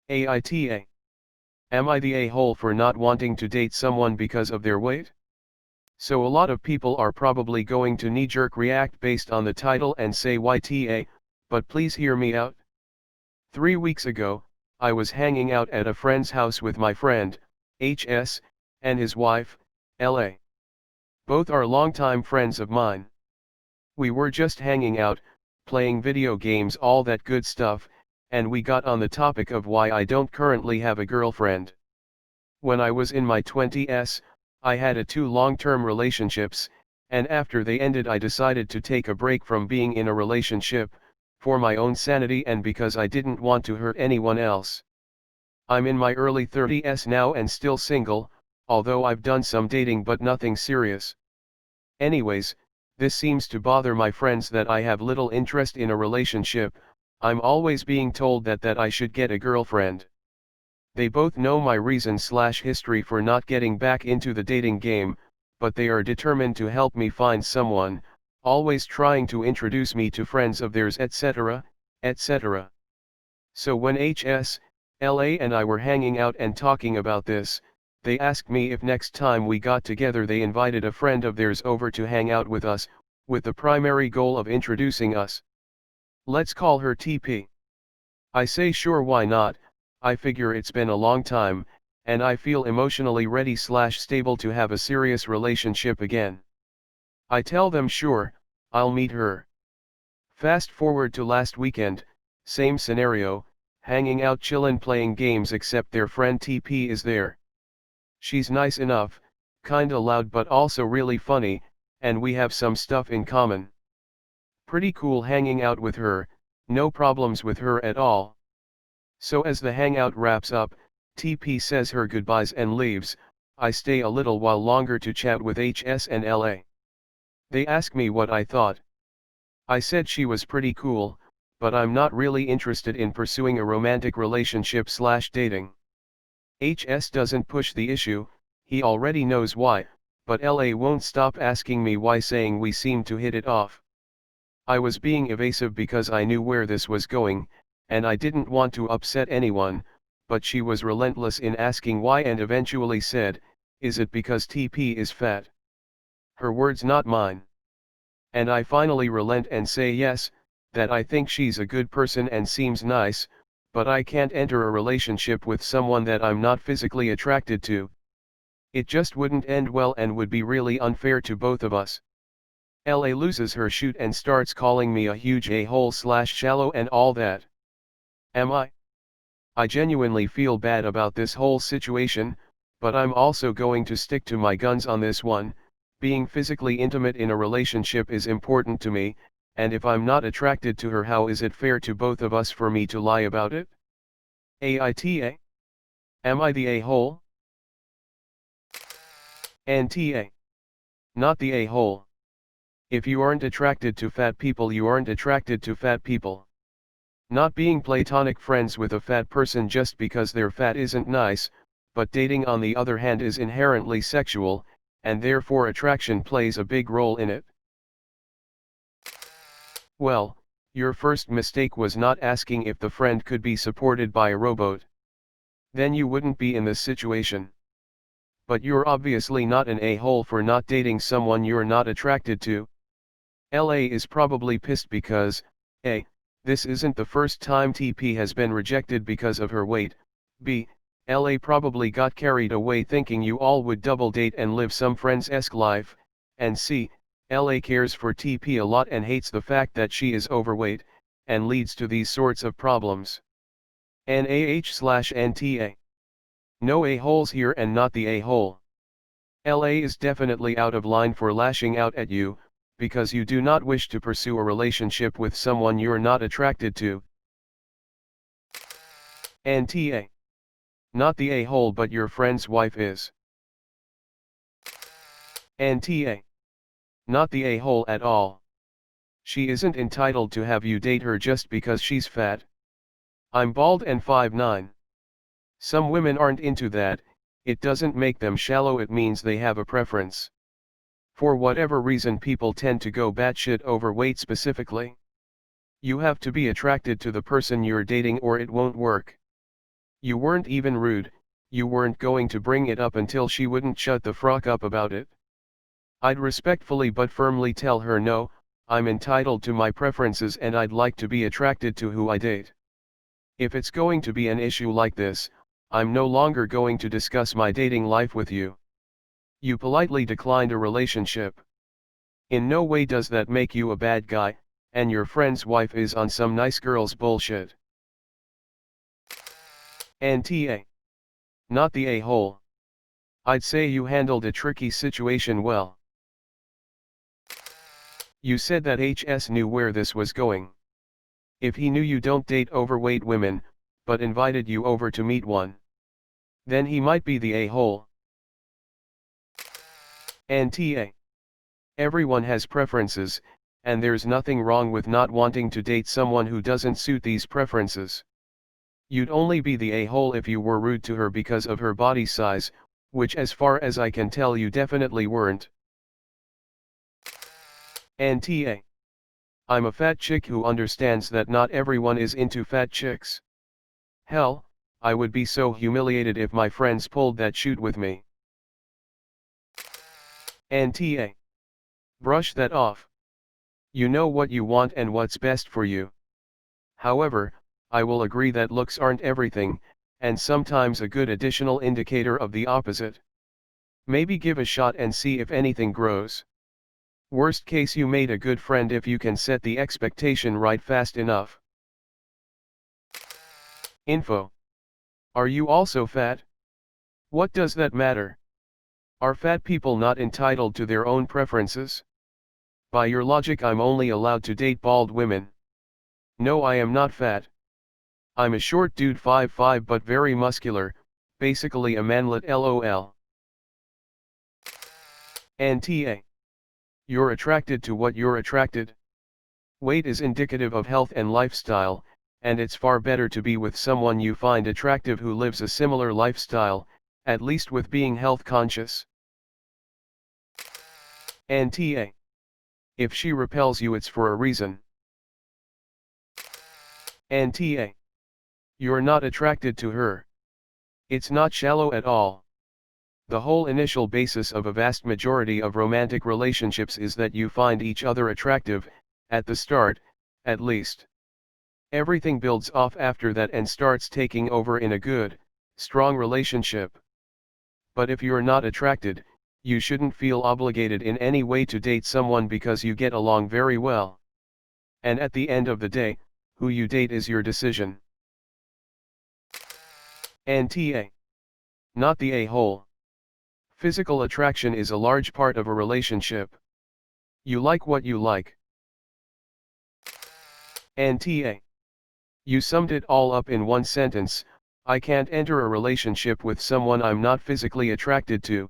AITA. Am I the a-hole for not wanting to date someone because of their weight? So a lot of people are probably going to knee-jerk react based on the title and say YTA, but please hear me out. 3 weeks ago, I was hanging out at a friend's house with my friend, HS, and his wife, LA. Both are longtime friends of mine. We were just hanging out, playing video games, all that good stuff, and we got on the topic of why I don't currently have a girlfriend. When I was in my 20s, I had 2 long-term relationships, and after they ended I decided to take a break from being in a relationship, for my own sanity and because I didn't want to hurt anyone else. I'm in my early 30s now and still single, although I've done some dating but nothing serious. Anyways, this seems to bother my friends that I have little interest in a relationship. I'm always being told that I should get a girlfriend. They both know my reason/history for not getting back into the dating game, but they are determined to help me find someone, always trying to introduce me to friends of theirs, etc., etc. So when HS, LA and I were hanging out and talking about this, they asked me if next time we got together they invited a friend of theirs over to hang out with us, with the primary goal of introducing us. Let's call her TP. I say sure, why not? I figure it's been a long time, and I feel emotionally ready/stable to have a serious relationship again. I tell them sure, I'll meet her. Fast forward to last weekend, same scenario, hanging out, chillin', playing games, except their friend TP is there. She's nice enough, kinda loud but also really funny, and we have some stuff in common. Pretty cool hanging out with her, no problems with her at all. So as the hangout wraps up, TP says her goodbyes and leaves. I stay a little while longer to chat with HS and LA. They ask me what I thought. I said she was pretty cool, but I'm not really interested in pursuing a romantic relationship/dating. HS doesn't push the issue, he already knows why, but LA won't stop asking me why, saying we seem to hit it off. I was being evasive because I knew where this was going, and I didn't want to upset anyone, but she was relentless in asking why and eventually said, "Is it because TP is fat?" Her words, not mine. And I finally relent and say yes, that I think she's a good person and seems nice, but I can't enter a relationship with someone that I'm not physically attracted to. It just wouldn't end well and would be really unfair to both of us. LA loses her shit and starts calling me a huge a-hole/shallow and all that. Am I? I genuinely feel bad about this whole situation, but I'm also going to stick to my guns on this one. Being physically intimate in a relationship is important to me, and if I'm not attracted to her, how is it fair to both of us for me to lie about it? AITA? Am I the a-hole? NTA. Not the a-hole. If you aren't attracted to fat people, you aren't attracted to fat people. Not being platonic friends with a fat person just because they're fat isn't nice, but dating on the other hand is inherently sexual, and therefore attraction plays a big role in it. Well, your first mistake was not asking if the friend could be supported by a rowboat. Then you wouldn't be in this situation. But you're obviously not an a-hole for not dating someone you're not attracted to. LA is probably pissed because, A, this isn't the first time TP has been rejected because of her weight, B, LA probably got carried away thinking you all would double date and live some friends-esque life, and C, LA cares for TP a lot and hates the fact that she is overweight, and leads to these sorts of problems. NAH/NTA. No a-holes here and not the a-hole. LA is definitely out of line for lashing out at you, because you do not wish to pursue a relationship with someone you're not attracted to. NTA. Not the a-hole but your friend's wife is. NTA. Not the a-hole at all. She isn't entitled to have you date her just because she's fat. I'm bald and 5'9". Some women aren't into that. It doesn't make them shallow, it means they have a preference. For whatever reason, people tend to go batshit overweight specifically. You have to be attracted to the person you're dating or it won't work. You weren't even rude, you weren't going to bring it up until she wouldn't shut the fuck up about it. I'd respectfully but firmly tell her no, I'm entitled to my preferences and I'd like to be attracted to who I date. If it's going to be an issue like this, I'm no longer going to discuss my dating life with you. You politely declined a relationship. In no way does that make you a bad guy, and your friend's wife is on some nice girl's bullshit. NTA. Not the a-hole. I'd say you handled a tricky situation well. You said that HS knew where this was going. If he knew you don't date overweight women, but invited you over to meet one, then he might be the a-hole. NTA. Everyone has preferences, and there's nothing wrong with not wanting to date someone who doesn't suit these preferences. You'd only be the a-hole if you were rude to her because of her body size, which as far as I can tell you definitely weren't. NTA. I'm a fat chick who understands that not everyone is into fat chicks. Hell, I would be so humiliated if my friends pulled that shoot with me. NTA. Brush that off. You know what you want and what's best for you. However, I will agree that looks aren't everything, and sometimes a good additional indicator of the opposite. Maybe give a shot and see if anything grows. Worst case, you made a good friend if you can set the expectation right fast enough. Info. Are you also fat? What does that matter? Are fat people not entitled to their own preferences? By your logic, I'm only allowed to date bald women. No, I am not fat. I'm a short dude, 5'5", but very muscular, basically a manlet, lol. NTA. You're attracted to what you're attracted. Weight is indicative of health and lifestyle, and it's far better to be with someone you find attractive who lives a similar lifestyle, at least with being health conscious. NTA. If she repels you, it's for a reason. NTA. You're not attracted to her. It's not shallow at all. The whole initial basis of a vast majority of romantic relationships is that you find each other attractive, at the start, at least. Everything builds off after that and starts taking over in a good, strong relationship. But if you're not attracted, you shouldn't feel obligated in any way to date someone because you get along very well. And at the end of the day, who you date is your decision. NTA. Not the a-hole. Physical attraction is a large part of a relationship. You like what you like. NTA. You summed it all up in one sentence: I can't enter a relationship with someone I'm not physically attracted to.